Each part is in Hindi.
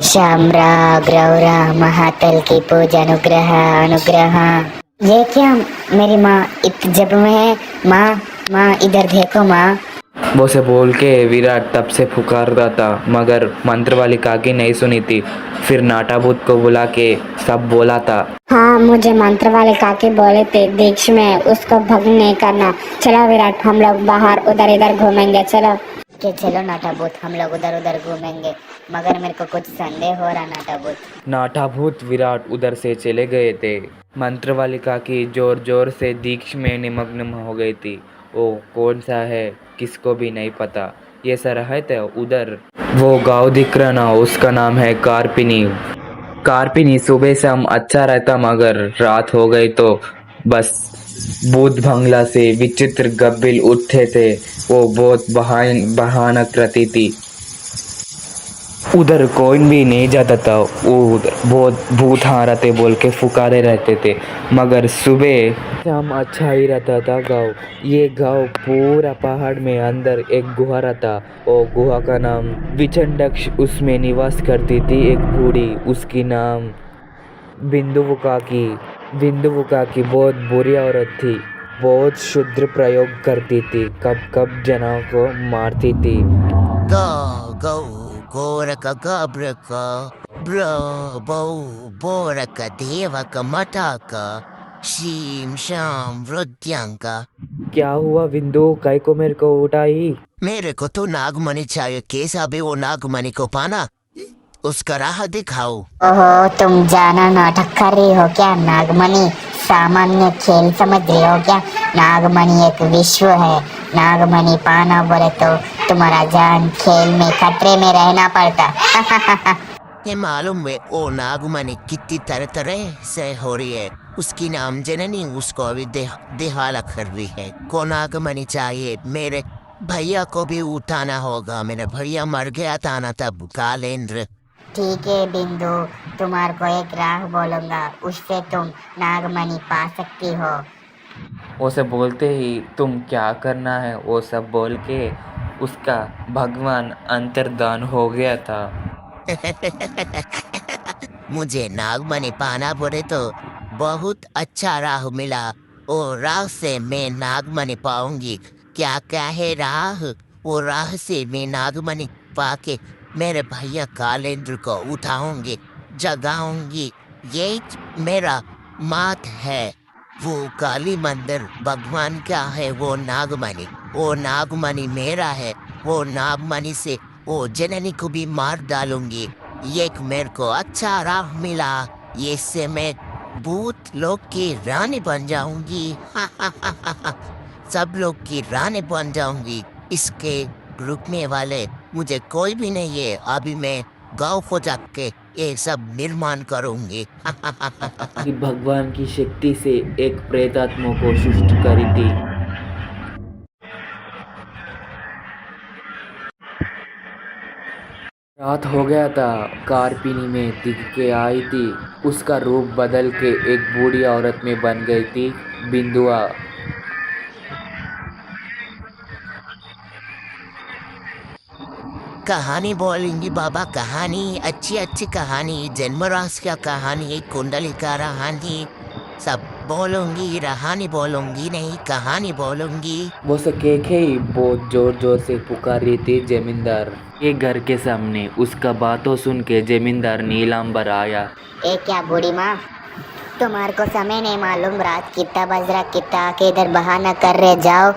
शामरा ग्रौरा महातल की पूजा अनुग्रह अनुग्रह। ये क्या मेरी माँ जब में है? माँ माँ इधर देखो माँ। वो से बोल के विराट तब से पुकार रहा था, मगर मंत्र वाली काकी नहीं सुनी थी। फिर नाटाभूत को बुला के सब बोला था। हाँ, मुझे मंत्र वाले काके बोले थे दीक्ष में उसको भंग नहीं करना। चलो विराट, हम लोग बाहर उधर इधर घूमेंगे। चलो के चलो नाटाभूत, हम लोग उधर उधर घूमेंगे। मगर मेरे को कुछ संदेह हो रहा नाटाभूत। नाटाभूत विराट उधर से चले गए थे। मंत्र वाली काकी जोर जोर से दीक्ष में निमग्न हो गई थी। वो कौन सा है किसको भी नहीं पता। ये सरहद है उधर, वो गांव दिख रहा ना, उसका नाम है कार्पिनी। कार्पिनी सुबह से हम अच्छा रहता, मगर रात हो गई तो बस भूत बंगला से विचित्र गब्बिल उठते थे। वो बहुत भयानक रहती थी। उधर कोई भी नहीं जाता था। उधर बहुत भूत हाँ रहते बोल के फुकारे रहते थे, मगर सुबह शाम अच्छा ही रहता था गाँव। ये गाँव पूरा पहाड़ में अंदर एक गुहा रहता। वो गुहा का नाम विचंडक्ष। उसमें निवास करती थी एक बूढ़ी, उसकी नाम बिंदुवुका की। बिंदुवुका की बहुत बुरी औरत थी। बहुत क्षुद्र प्रयोग करती थी, कब कब जनों को मारती थी। Goraka Gabraka Bravo Boraka Devaka Mataka Shim Sham Rudyanka। क्या हुआ बिंदु, काय को मेरे को उठाई? मेरे को तो नागमणि चाहिए। कैसा भी वो नागमणि को पाना, उसका राह दिखाओ। ओहो, तुम जाना नाटक कर रही हो क्या? नागमणि सामान्य खेल समझ रही हो क्या? नागमणि एक विश्व है। नागमणि पाना बोले तो तुम्हारा जान खेल में खतरे में रहना पड़ता। ये मालूम है वो नागमणि कितनी तरह तरह से हो रही है। उसकी नाम जननी उसको अभी देहाला कर रही है। को नागमणि चाहिए। मेरे भैया को भी उठाना होगा। मेरा भैया मर गया था ना तब, कालेंद्र। ठीक है बिंदु, तुम्हारे को एक राह बोलूंगा, उससे तुम नागमणि पा सकती हो। वो सब बोलते ही तुम क्या करना है वो सब बोल के उसका भगवान अंतर्धान हो गया था। मुझे नागमणि पाना बोले तो बहुत अच्छा राह मिला। वो राह से मैं नागमणि पाऊंगी। क्या क्या है राह? वो राह से मैं नागमणि पाके मेरे भैया कालेंद्र को उठाऊंगी, जगाऊंगी। ये मेरा मात है। वो काली मंदिर भगवान का है। वो नागमणि मेरा है। वो नागमणि से वो जननी को भी मार डालूंगी। ये मेरे को अच्छा राह मिला। ये से मैं भूत लोग की रानी बन जाऊंगी। सब लोग की रानी बन जाऊंगी। इसके ग्रुप में वाले मुझे कोई भी नहीं है। अभी मैं गांव को जाके ये सब निर्माण करूंगी। कि भगवान की शक्ति से एक प्रेतात्मा को सृष्ट करी थी। रात हो गया था। कार्पिनी में दिख के आई थी। उसका रूप बदल के एक बूढ़ी औरत में बन गई थी, बिंदुआ। कहानी बोलेंगी बाबा, कहानी अच्छी अच्छी कहानी, जन्मराज का कहानी, कुंडली का कहानी सब बोलूंगी। कहानी बोलूंगी नहीं, कहानी बोलूंगी। वो सकेखे ही बहुत जोर जोर से पुकार रही थी जमींदार के घर के सामने। उसका बातों सुन के जमींदार नीलांबर आया। ए क्या बूढ़ी माँ, तुम्हारे को समय नहीं मालूम? रात कितना बज रहा, कितना आके इधर बहाना कर रहे जाओ।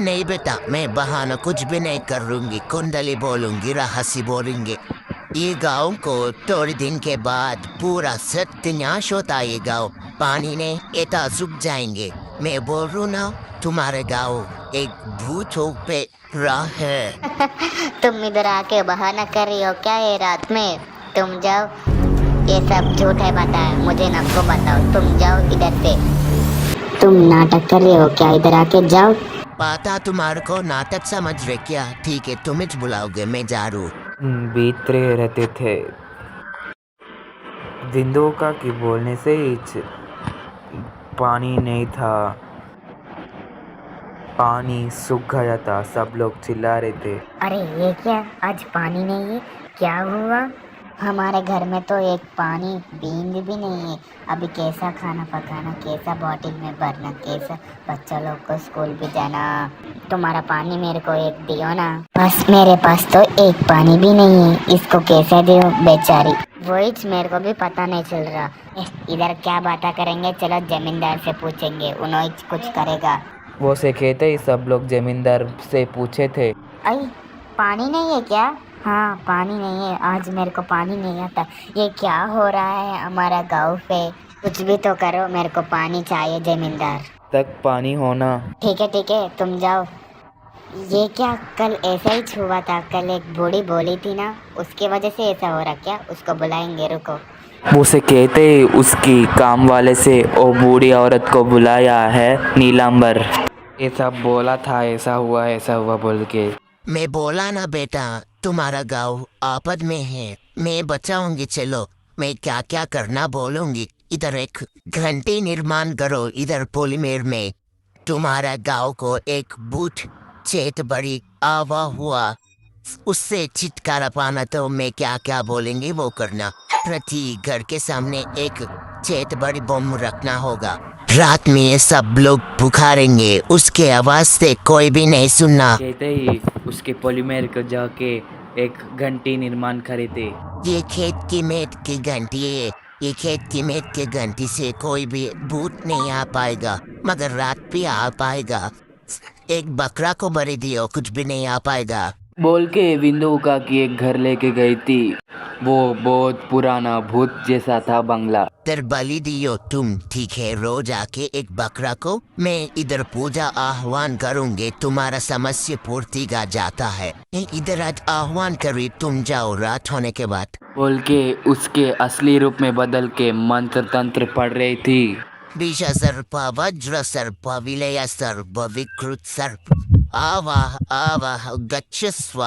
नहीं बेटा, मैं बहाना कुछ भी नहीं करूंगी। कुंडली बोलूंगी, रहस्य बोलेंगे। ये गांव को थोड़े दिन के बाद पूरा सत्यानाश होता है। ये गांव पानी ने इतना सूख जाएंगे। मैं बोल रू ना, तुम्हारे गांव एक भूतों पे राह है। तुम इधर आके बहाना कर रही हो क्या ये रात में? तुम जाओ, ये सब झूठ है बताया, मुझे नको बताओ। तुम जाओ इधर से। तुम नाटक कर रहे हो क्या? इधर आके जाओ। पता तुम्हारे को नाटक समझ रहे क्या? ठीक है, तुम ही बुलाओगे, मैं जा रू। बीतते रहते थे विंदुका की बोलने से ही पानी नहीं था, पानी सूख गया था। सब लोग चिल्ला रहे थे। अरे ये क्या, आज पानी नहीं है, क्या हुआ? हमारे घर में तो एक पानी बूंद भी नहीं है। अभी कैसा खाना पकाना, कैसा बॉटल में भरना, कैसा बच्चा लोग को स्कूल भी जाना। तुम्हारा पानी मेरे को एक दियो ना। बस मेरे पास तो एक पानी भी नहीं है, इसको कैसे दियो बेचारी। वही मेरे को भी पता नहीं चल रहा। इधर क्या बातें करेंगे, चलो जमींदार से पूछेंगे, उन्होंने कुछ करेगा। वो से कहते ही सब लोग जमींदार से पूछे थे। अरे पानी नहीं है क्या? हाँ पानी नहीं है, आज मेरे को पानी नहीं आता। ये क्या हो रहा है हमारा गांव पे? कुछ भी तो करो, मेरे को पानी चाहिए जमींदार। तक पानी होना। ठीक है तुम जाओ। ये क्या कल ऐसा ही हुआ था? कल एक बूढ़ी बोली थी ना, उसकी वजह से ऐसा हो रहा क्या? उसको बुलाएंगे, रुको। उसे कहते ही उसकी काम वाले से वो बूढ़ी औरत को बुलाया है नीलांबर। ऐसा बोला था, ऐसा हुआ बोल के। मैं बोला ना बेटा, तुम्हारा गांव आपद में है, मैं बचाऊंगी। चलो मैं क्या क्या करना बोलूंगी। इधर एक घंटी निर्माण करो, इधर पोलीमेर में। तुम्हारा गांव को एक बूथ चेत बड़ी आवा हुआ, उससे छिटकारा पाना। तो मैं क्या क्या बोलेंगे वो करना। प्रति घर के सामने एक चेत बड़ी बम रखना होगा। रात में ये सब लोग पुकारेंगे, उसके आवाज से कोई भी नहीं सुनना। कहते ही उसके पॉलीमेर को जाके एक घंटी निर्माण करे थे। ये खेत की मेट की घंटी है। ये खेत की मेट की घंटी से कोई भी भूत नहीं आ पाएगा, मगर रात भी आ पाएगा। एक बकरा को बलि दियो, कुछ भी नहीं आ पाएगा। बोल के विंदुका की एक घर लेके गई थी। वो बहुत पुराना भूत जैसा था बंगला। तर बलि दियो तुम, ठीक है? रोज आके एक बकरा को मैं इधर पूजा आह्वान करूंगे, तुम्हारा समस्या पूर्ति का जाता है। इधर आज आह्वान करी, तुम जाओ रात होने के बाद। बोल के उसके असली रूप में बदल के मंत्र तंत्र पढ़ रही थी। विष सर्प, वज्र सर्प, विलय सर्प, विकृत सर्प, आवाह आवाह गच्छस्व।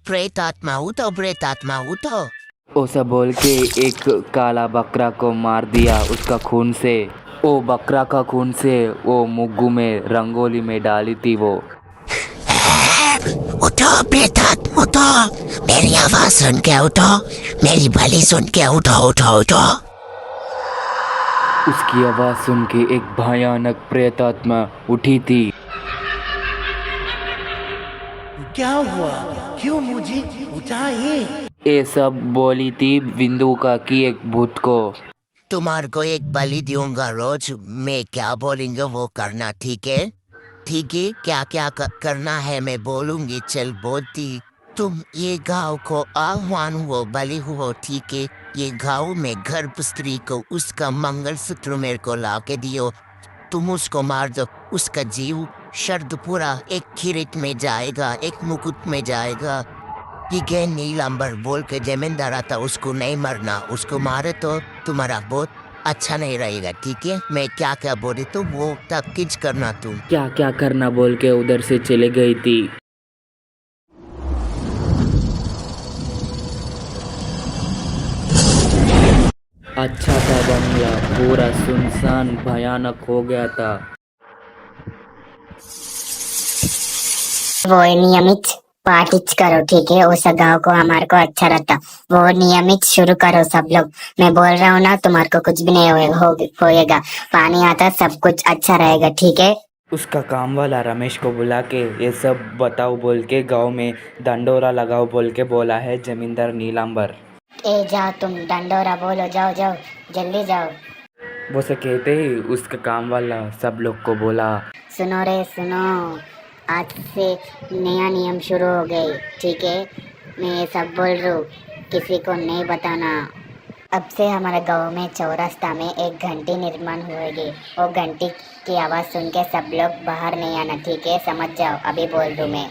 प्रेतात्मा उठो, प्रेतात्मा उठो। ऐसा बोल के एक काला बकरा को मार दिया उसका खून से। वो बकरा का खून से वो मुग्गू में रंगोली में डाली थी वो। उठो प्रेतात्मा उठो, मेरी आवाज सुन के उठो, मेरी भली सुन के उठो उठो उठो। उसकी आवाज सुन के एक भयानक प्रेतात्मा उठी थी। क्या हुआ? क्यों मुझे उठाए? ये सब बोली थी विंदुका की एक भूत को। तुम्हारे को एक बलि दूंगा रोज, मैं क्या बोलेंगे वो करना, ठीक है? ठीक है, क्या क्या करना है मैं बोलूंगी। चल बोलती, तुम ये गांव को आह्वान हुआ, बलि हुआ, ठीक है? ये गांव में गर्भ स्त्री को उसका मंगलसूत्र मेरे को ला के दियो। तुम उसको मार दो, उसका जीव शर्द पूरा एक किरीट में जाएगा, एक मुकुट में जाएगा। ठीक है? नीलांबर बोल के जमींदार आता, उसको नहीं मरना। उसको मारे तो तुम्हारा बहुत अच्छा नहीं रहेगा, ठीक है? मैं क्या क्या बोली तो वो तब किच करना तुम। क्या क्या करना बोल के उधर से चले गई थी। अच्छा था बंगला, पूरा सुनसान भयानक हो गया था। वो नियमित पार्टिच करो, ठीक है? उस गाँव को हमारे को अच्छा रहता। वो नियमित शुरू करो सब लोग। मैं बोल रहा हूँ ना, तुम्हारे को कुछ भी नहीं होएगा। पानी आता, सब कुछ अच्छा रहेगा, ठीक है? उसका काम वाला रमेश को बुला के ये सब बताओ बोल के गांव में डंडोरा लगाओ बोल के बोला है जमींदार नीलांबर। ए जाओ तुम डंडोरा बोलो, जाओ जाओ जल्दी जाओ। वो से कहते ही उसका काम वाला सब लोग को बोला, सुनो रे सुनो, आज से नया नियम शुरू हो गई, ठीक है? मैं ये सब बोल रहा हूँ, किसी को नहीं बताना। अब से हमारे गांव में चौरास्ता में एक घंटी निर्माण होगी। वो घंटी की आवाज़ सुन के सब लोग बाहर नहीं आना, ठीक है? समझ जाओ, अभी बोल रहा हूँ मैं।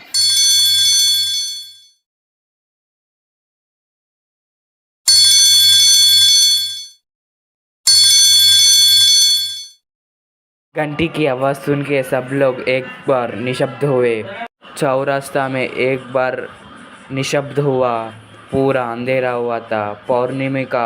घंटी की आवाज़ सुन के सब लोग एक बार निशब्द हुए। चौरास्ता में एक बार निशब्द हुआ। पूरा अंधेरा हुआ था। पौर्णिमा का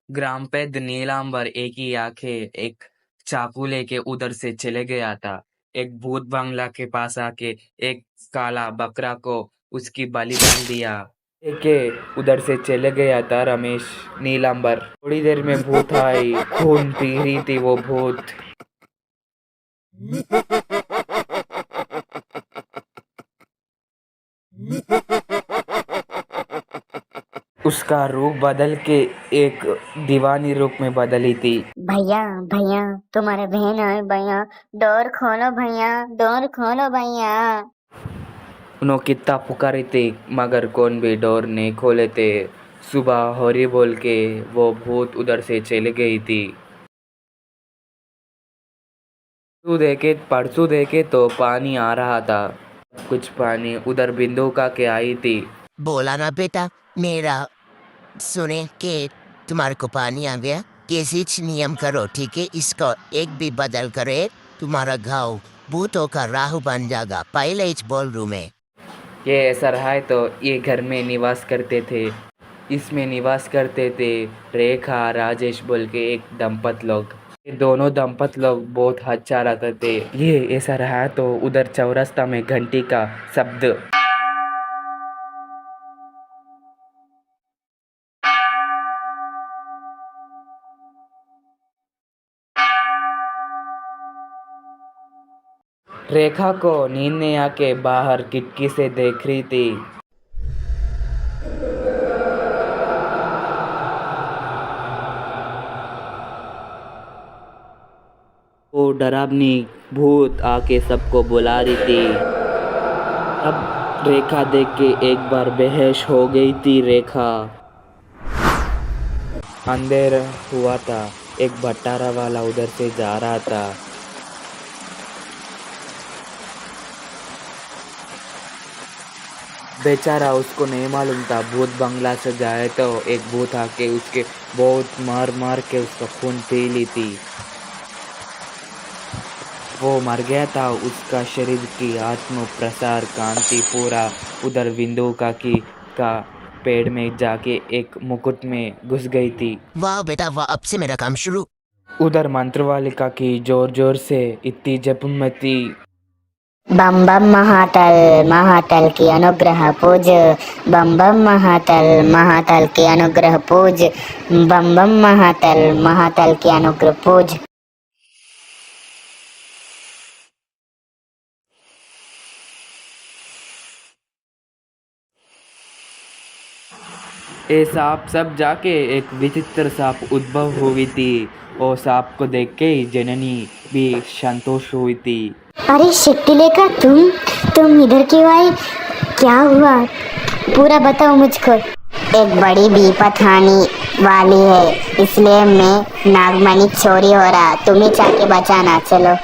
ग्रामपेद नीलांबर एक ही आंखें एक चाकू लेके उधर से चले गया था। एक भूत बंगला के पास आके एक काला बकरा को उसकी बलिदान दिया। के उधर से चले गया था रमेश नीलांबर। थोड़ी देर में भूत आई, खून पी रही थी वो भूत। उसका रूप बदल के एक दीवानी रूप में बदली थी। भैया भैया तुम्हारे बहन है भैया, डोर खोलो भैया, डोर खोलो भैया। उन्होंने कितना पुकारे थे मगर कौन भी डोर नहीं खोले थे। सुबह होरी बोल के वो भूत उधर से चली गई थी। परसों देखे तो पानी आ रहा था। कुछ पानी उधर बिंदु का के आई थी। बोला ना बेटा मेरा सुने के तुम्हारे को पानी आ गया। किसी नियम करो ठीक है, इसको एक भी बदल करे तुम्हारा घाव भूतों का राहु बन जाएगा। पहले ही बोल रू मैं। ये ऐसा रहा है तो ये घर में निवास करते थे। इसमें निवास करते थे रेखा राजेश बोल के एक दंपत लोग। ये दोनों दंपत लोग बहुत अच्छा रहते थे। ये ऐसा रहा तो उधर चौरास्ता में घंटी का शब्द। रेखा को नींद ने आके बाहर खिड़की से देख रही थी। वो डरावनी भूत आके सबको बुला रही थी। अब रेखा देख के एक बार बेहोश हो गई थी रेखा। अंधेरा हुआ था। एक भट्टारा वाला उधर से जा रहा था। बेचारा उसको नहीं मालूम था भूत बंगला से जाए तो एक भूत आके उसके बहुत मार मार के उसका खून पी ली थी। वो मर गया था। उसका शरीर की आत्म प्रसार कांति पूरा उधर बिंदु का पेड़ में जाके एक मुकुट में घुस गई थी। वाह बेटा वाह, अब से मेरा काम शुरू। उधर मंत्रवालिका की जोर जोर से इतनी जपमती। बम बम महातल, महातल की अनुग्रह पूज। बम बम महातल, महातल की अनुग्रह पूज। बम बम महातल, महातल की अनुग्रह पूज। ये सांप सब जाके एक विचित्र सांप उद्भव हुई थी। वो सांप को देख के जननी भी संतोष हुई थी। अरे शिट्टी लेकर तुम इधर क्यों आई? क्या हुआ पूरा बताओ मुझको। एक बड़ी विपत आने वाली है, इसलिए मैं नागमणि चोरी हो रहा, तुम ही जाके बचाना। चलो।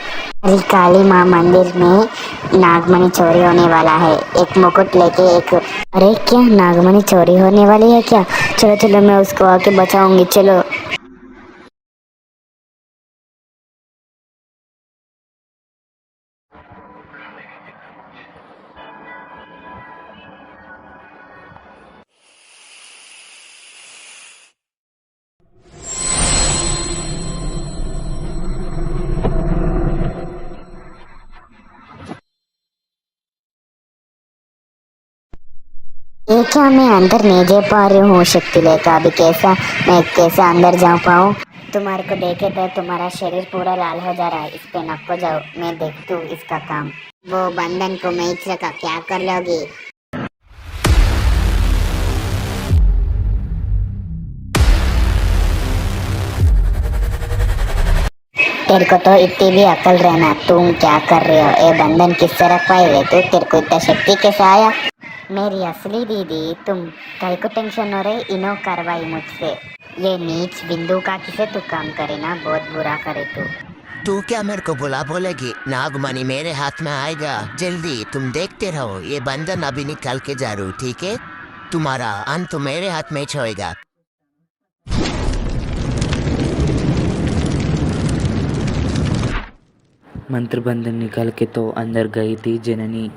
अरे काली माँ मंदिर में नागमणि चोरी होने वाला है। एक मुकुट लेके एक। अरे क्या नागमणि चोरी होने वाली है क्या? चलो चलो मैं उसको आके बचाऊंगी, चलो। ये क्या मैं अंदर नहीं जा पा रही हूँ शक्ति लेकर? अभी मैं कैसे अंदर जा पाऊँ? तुम्हारे को देखे तो तुम्हारा शरीर पूरा लाल हो जा रहा है। इस पे नको जाओ, मैं देखती हूँ इसका काम। वो बंधन को मैं का क्या कर लोगी? तेरे को तो इतनी भी अकल रहना, तुम क्या कर रहे हो? ये बंधन किससे रखवाई है? तू तेरे को इतना शक्ति कैसे आया? मेरी असली दीदी तुम कहीं को टेंशन हो रही, इनो करवाई मुझसे। ये नीच बिंदु का किसे तू काम करे ना, बहुत बुरा करे तू। तू क्या मेरे को बुला बोलेगी? नागमणि मेरे हाथ में आएगा जल्दी, तुम देखते रहो। ये बंधन अभी निकाल के जा रू ठीक है, तुम्हारा अंत तो मेरे हाथ में छोड़ेगा। मंत्र बंधन निकाल के तो अंदर गई थी जननी।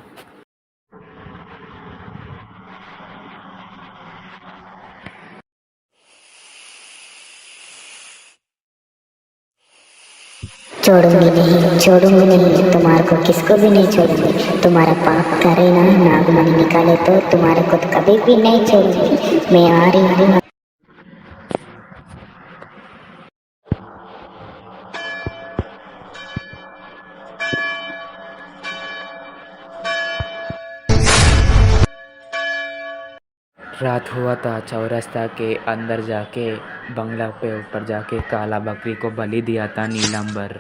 छोड़ूंगी नहीं, छोड़ूंगी नहीं, तुम्हारे को किसको भी नहीं छोड़ूंगी। तुम्हारा पाप करे ना नागमणि निकाले तो तुम्हारे को तो कभी भी नहीं छोड़ूंगी। मैं आ रही हूँ। रात हुआ था। चौरस्ता के अंदर जाके बंगला पे ऊपर जाके काला बकरी को बलि दिया था नीलंबर।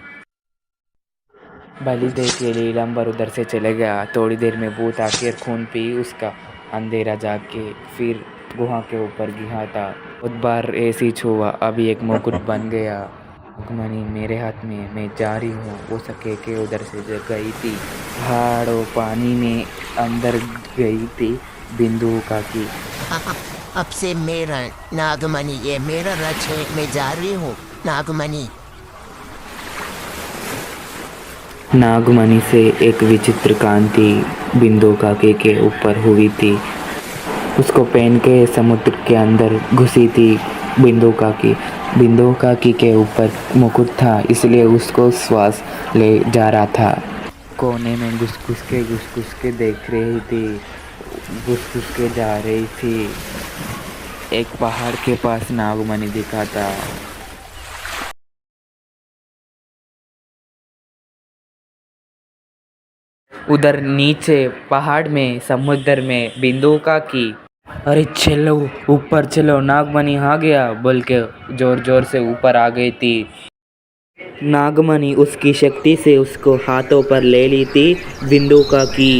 बलि दे के नीलंबर उधर से चले गया। थोड़ी देर में भूत आके खून पी उसका अंधेरा जाके फिर गुहा के ऊपर गिरा था। बहुत बार ऐसी छुआ, अभी एक मुकुट बन गया। नागमणि मेरे हाथ में, मैं जा रही हूँ। वो सके के उधर से गई थी, पहाड़ों पानी में अंदर गई थी बिंदु काकी। अब से मेरा नागमणि, ये मेरा रच है, मैं जा रही हूँ नागमणि। नागमणि से एक विचित्र कांति बिंदु काकी के ऊपर हुई थी। उसको पहन के समुद्र के अंदर घुसी थी बिंदु काकी। बिंदु काकी के ऊपर मुकुट था, इसलिए उसको श्वास ले जा रहा था। कोने में घुस घुस के देख रही थी, घुस के जा रही थी। एक पहाड़ के पास नागमणि दिखा था। उधर नीचे पहाड़ में समुद्र में बिंदु काकी, अरे चलो ऊपर चलो, नागमणि आ गया बोल के जोर जोर से ऊपर आ गई थी। नागमणि उसकी शक्ति से उसको हाथों पर ले ली थी बिंदु काकी।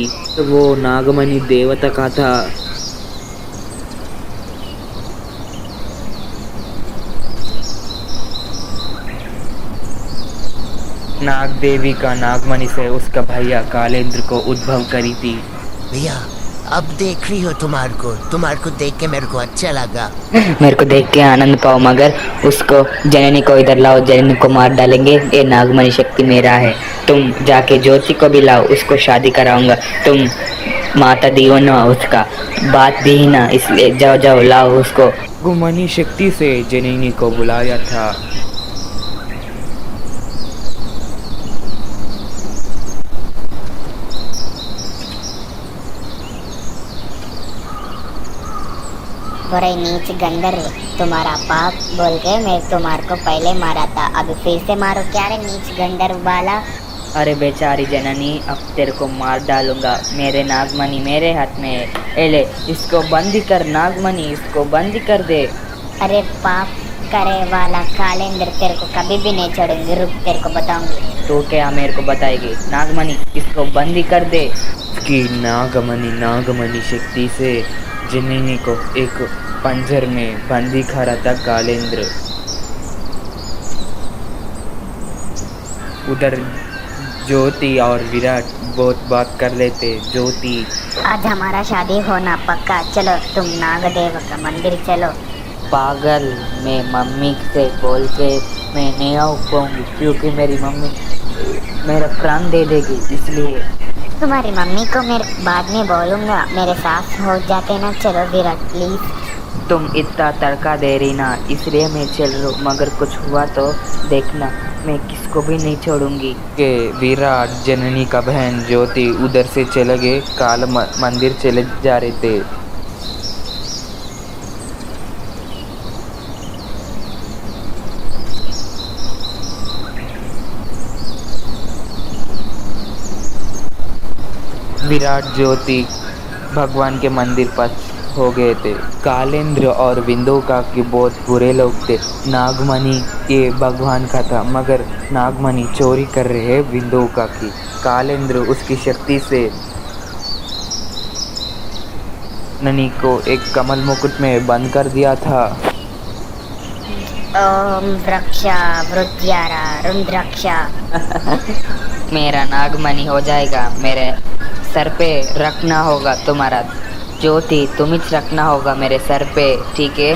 वो नागमणि देवता का था। नाग देवी का नागमणि से उसका भैया कालेंद्र को उद्भव करी थी। भैया अब देख रही हो तुम्हारे को देख के मेरे को अच्छा लगा। मेरे को देख के आनंद पाओ, मगर उसको जननी को इधर लाओ, जननी को मार डालेंगे। ये नागमणि शक्ति मेरा है। तुम जाके ज्योति को भी लाओ, उसको शादी कराऊंगा। तुम माता दी हो ना, उसका बात भी ना, इसलिए जाओ जाओ लाओ उसको। नागमणि शक्ति से जननी को बुलाया था। बोरे नीच गंदर, तुम्हारा पाप बोल के मैं तुम्हारे को पहले मारा था, अब फिर से मारो क्या रे नीच गंदर वाला। अरे बेचारी जननी, अब तेरे को मार डालूंगा। मेरे नागमणि मेरे हाथ में है। ए ले, इसको बंदी कर नागमणि, इसको बंदी कर दे। अरे पाप करे वाला कालेंद्र, तेरे को कभी भी नहीं छोड़ूंगी, रुक तेरे को बताऊंगी। तो क्या मेरे को बताएगी? नागमणि इसको बंदी कर दे। कि नागमणि शक्ति से जननी को एक पंजर में बंदी खा रहा था कालेंद्र। उधर ज्योति और विराट बहुत बात कर लेते। ज्योति, आज हमारा शादी होना पक्का, चलो तुम नागदेव का मंदिर चलो। पागल, मैं मम्मी से बोल के मैं नहीं आ पाऊंगी, क्योंकि मेरी मम्मी मेरा प्राण दे देगी। इसलिए तुम्हारी मम्मी को मैं बाद में बोलूंगा, मेरे साथ हो जाते ना। चलो विराट प्लीज। तुम इतना तड़का दे रही ना, इसलिए मैं चल रहा हूँ, मगर कुछ हुआ तो देखना, मैं किसको भी नहीं छोड़ूंगी। के विराट जननी का बहन ज्योति उधर से चले गए, काल मंदिर चले जा रहे थे। विराट ज्योति भगवान के मंदिर पर हो गए थे। कालेंद्र और बिंदु काकी बहुत बुरे लोग थे। नागमणि ये भगवान का था, मगर नागमणि चोरी कर रहे हैं बिंदु काकी। कालेंद्र उसकी शक्ति से ननी को एक कमल मुकुट में बंद कर दिया था। ओम वृक्षा वृद्यारा रुद्राक्षा। मेरा नागमणि हो जाएगा, मेरे सर पे रखना होगा तुम्हारा। ज्योति तुम ही रखना होगा मेरे सर पे, ठीक है?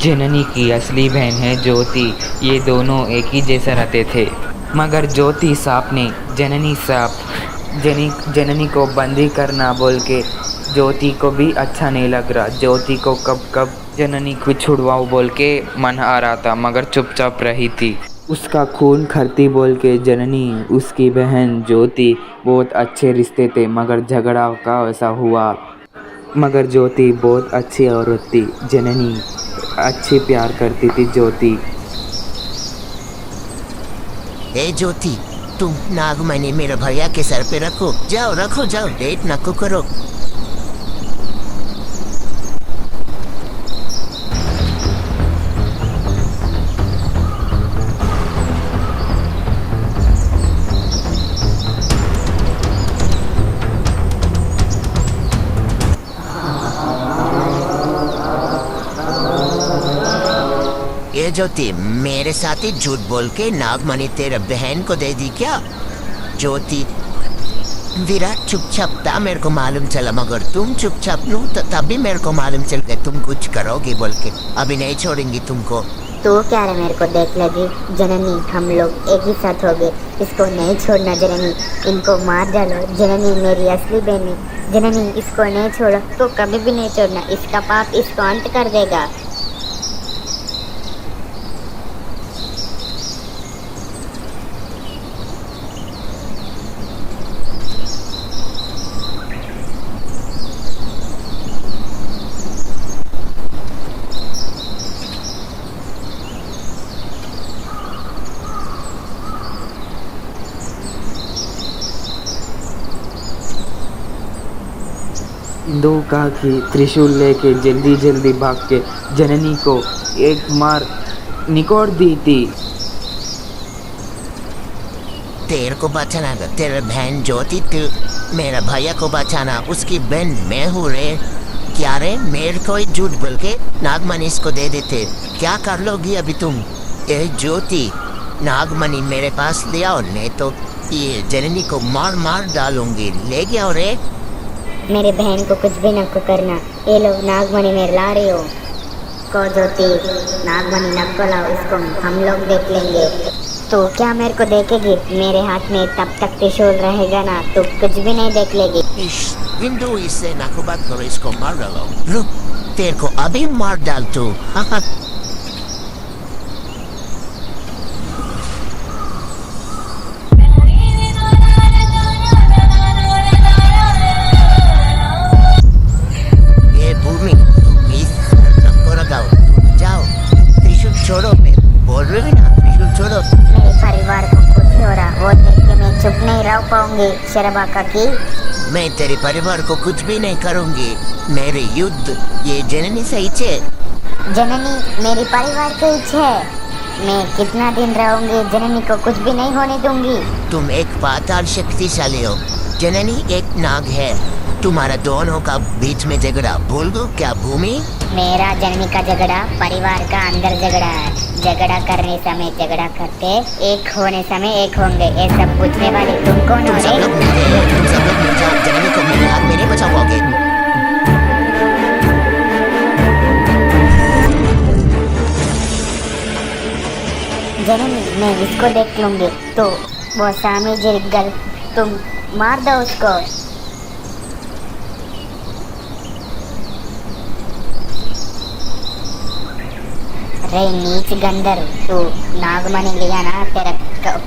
जननी की असली बहन है ज्योति। ये दोनों एक ही जैसा रहते थे, मगर ज्योति सांप ने जननी को बंदी करना बोल के ज्योति को भी अच्छा नहीं लग रहा। ज्योति को कब जननी को छुड़वाओ बोल के मन आ रहा था, मगर चुपचाप रही थी। उसका खून खरती बोल के जननी उसकी बहन ज्योति बहुत अच्छे रिश्ते थे, मगर झगड़ा का ऐसा हुआ। मगर ज्योति बहुत अच्छी औरत थी। जननी अच्छी प्यार करती थी ज्योति। ए ज्योति, तुम नागमणि मेरे भैया के सर पे रखो, जाओ रखो, जाओ, डेट नको करो। ये ज्योति, मेरे साथ ही झूठ बोल के नागमणि तेरे बहन को दे दी क्या? ज्योति, विराट चुपचाप था, मेरे को मालूम चला, मगर तुम चुपचाप नो तो तभी मेरे को मालूम चल गया तुम कुछ करोगी बोल के। अभी नहीं छोड़ेंगी तुमको। तू क्या रे मेरे को देख लगी? जननी हम लोग एक ही साथ हो गए, इसको नहीं छोड़ना जननी, इनको मार डालो जननी, मेरी असली बहन है जननी, इसको नहीं छोड़ो तो कभी भी नहीं छोड़ना, इसका पाप इसको अंत कर देगा। दो काकी त्रिशूल लेके जल्दी जल्दी भाग के जननी को एक मार निकोड़ दी थी। तेरे को बचाना था, तेरे बहन ज्योति तू, मेरा भैया को बचाना, उसकी बहन मैं हूँ रे। क्या रे, मेरे को ही झूठ बोल के नागमणि इसको दे देते, क्या कर लोगी अभी तुम? ए ज्योति, नागमणि मेरे पास ले आओ, नहीं तो ये जननी को मार मार डालूंगी। ले गया रे। मेरे बहन को कुछ भी न करना, ये लो नागमणि में ला रही हो को ज्योति, नागमणि नको लाओ, इसको हम लोग देख लेंगे। तो क्या मेरे को देखेगी? मेरे हाथ में तब तक त्रिशूल रहेगा ना, तो कुछ भी नहीं देख लेगी। विंडो इससे नाको बात करो, इसको मार डालो। रुक, तेरे को अभी मार डाल तू। ये भूमि, तुम इस नको लगाओ, तुम जाओ, त्रिशूल छोड़ो, मैं बोल रही हूँ ना, त्रिशूल छोड़ो। मेरे परिवार को कुछ हो रहा, वो देख के मैं चुप नहीं रह पाऊंगी शर्मा काकी। मैं तेरे परिवार को कुछ भी नहीं करूंगी। मेरे युद्ध ये जननी सही छे। जननी मेरी परिवार की इच्छा है, मैं कितना दिन रहूंगी, जननी को कुछ भी नहीं होने दूंगी। तुम एक पाताल शक्तिशाली हो, जननी एक नाग है, तुम्हारा दोनों का बीच में झगड़ा भूल गो क्या भूमि? मेरा जननी का झगड़ा परिवार का अंदर झगड़ा है, झगड़ा करने समय झगड़ा करते, एक होने समय एक होंगे, ये सब पूछने वाले तुम कौन हो तुम सब रे? लोग मिल जाओ, जननी को मेरे हाथ में नहीं बचा पाओगे। जननी मैं इसको देख लूंगी, तो वो सामी जी गल, तुम मार दो उसको। रे नीच गंदर, तू नागमणि लिया ना, तेरा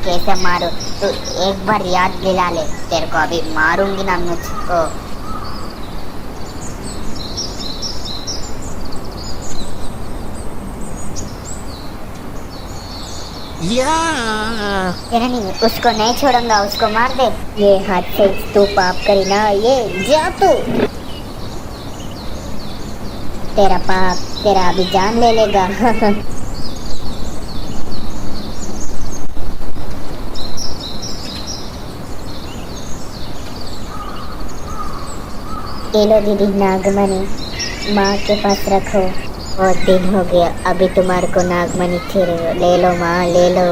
कैसे मारू, तू एक बार याद दिला ले, तेरे को अभी मारूंगी ना मुझको। या जननी उसको नहीं छोड़ूंगा, उसको मार दे। ये हाथ से तू पाप करी ना, ये जा तू, तेरा पाप तेरा अभी जान ले लेगा। ये लो दीदी नागमणि, माँ के पास रखो, बहुत दिन हो गया, अभी तुम्हारे को नागमणि फिर ले लो माँ, ले लो।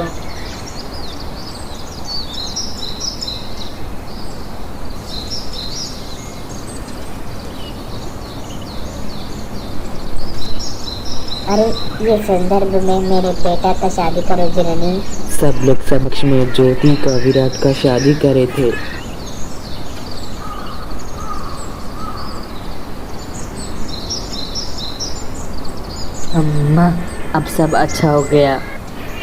अरे ये संदर्भ में मेरे बेटा का शादी करो जननी। सब लोग समक्ष में ज्योति का विराट का शादी करे थे। अम्मा अब सब अच्छा हो गया।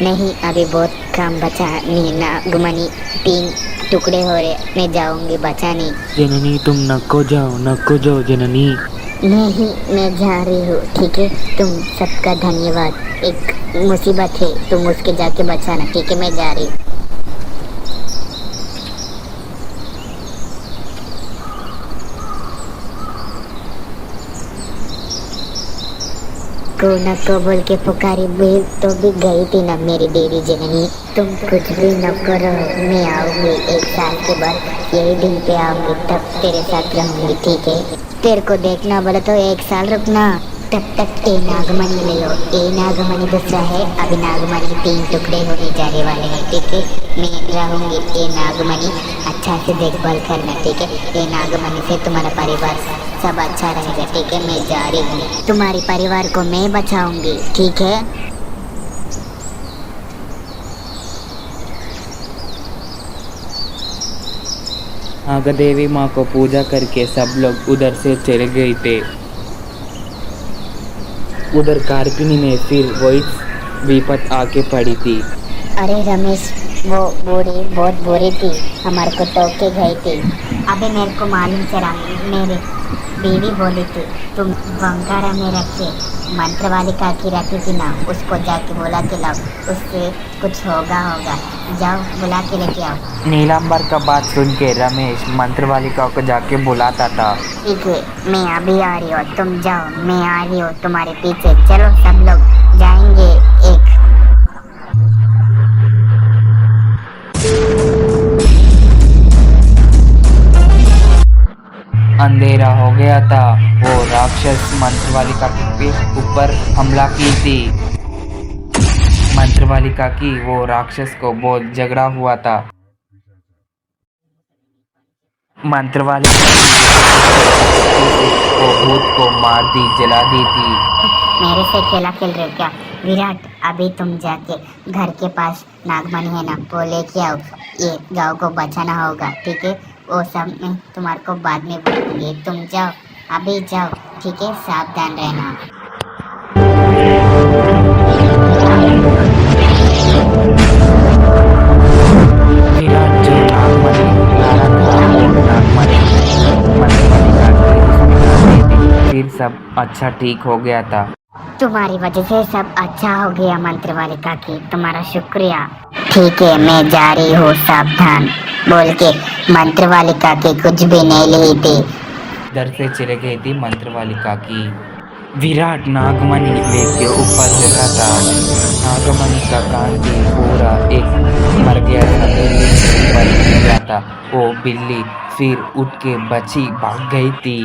नहीं, अभी बहुत काम बचा नहीं। नागमणि 3 टुकड़े हो रहे, मैं जाऊंगी बचाने। जननी तुम नको जाओ जननी। नहीं, मैं जा रही हूँ, ठीक है। तुम सबका धन्यवाद। एक मुसीबत है, तुम उसके जाके बचाना, ठीक है। मैं जा रही हूँ। को नको बोल के पुकारी भी तो भी गई थी ना मेरी देवी जननी। तुम कुछ भी न करो, मैं आऊंगी 1 साल के बाद यही दिन पे आऊंगी, तब तेरे साथ रहूंगी, ठीक है। तेरे को देखना बोले तो 1 साल रुकना, तब तक ए नागमणि ले लो। ए नागमणि दूसरा है, अभी नागमणि 3 टुकड़े होने जाने वाले हैं, ठीक है। मैं रहूंगी ए नागमणि, अच्छा से देखभाल करना, ठीक है। ए नागमणि से तुम्हारा परिवार सब अच्छा रहेगा, ठीक है। मैं जा रही हूँ, तुम्हारे परिवार को मैं बचाऊंगी, ठीक है। नागदेवी माँ को पूजा करके सब लोग उधर से चले गए थे। उधर कार्पिनी में फिर वही विपत आके पड़ी थी। अरे रमेश, वो बुरी बहुत बुरी थी, हमारे को टोक के गई थी। अबे मेरे को मालूम चला, मेरी बीवी बोली थी तुम बंकारा में रखे मंत्र वाली काकी रखी थी ना, उसको जाके बुला के लाओ, उससे कुछ होगा। जाओ बुला के लेके आओ। नीलांबर का बात सुन के रमेश मंत्र वालिका को जाके बुलाता था। ठीक है, मैं अभी आ रही हूँ, तुम जाओ, मैं आ रही हूँ तुम्हारे पीछे। चलो सब लोग जाएंगे। एक अंधेरा हो गया था। वो राक्षस मंत्रवालिका के ऊपर हमला की थी। मंत्रवालिका की वो राक्षस को बहुत झगड़ा हुआ था। मंत्रवालिका वो भूत को मार दी, जला दी थी। मेरे से खेला खेल रहे हो क्या विराट? अभी तुम जाके घर के पास नागमणि है ना, वो लेके आओ। ये गांव को बचाना होगा, ठीक है। वो सब मैं तुम्हारे को बाद में बोलूंगी। तुम जाओ, अभी जाओ, ठीक है। सावधान रहना। विराट जो नागमणि लाया था, वो नागमणि मंत्रवालिका की उसमें डाल दी थी। फिर सब अच्छा ठीक हो गया था। तुम्हारी वजह से सब अच्छा हो गया मंत्रवालिका की, तुम्हारा शुक्रिया। ठीक है, मैं जा रही हूँ, सावधान बोल के मंत्रवालिका की कुछ भी नहीं ली थी। दर से चले गई थी मंत्रवालिका की। विराट नागमणि लेके ऊपर चढ़ा था। नागमणि का कान भी पूरा एक मर गया था, बिल्ली पर गया था। वो बिल्ली फिर उठ के बची भाग गई थी।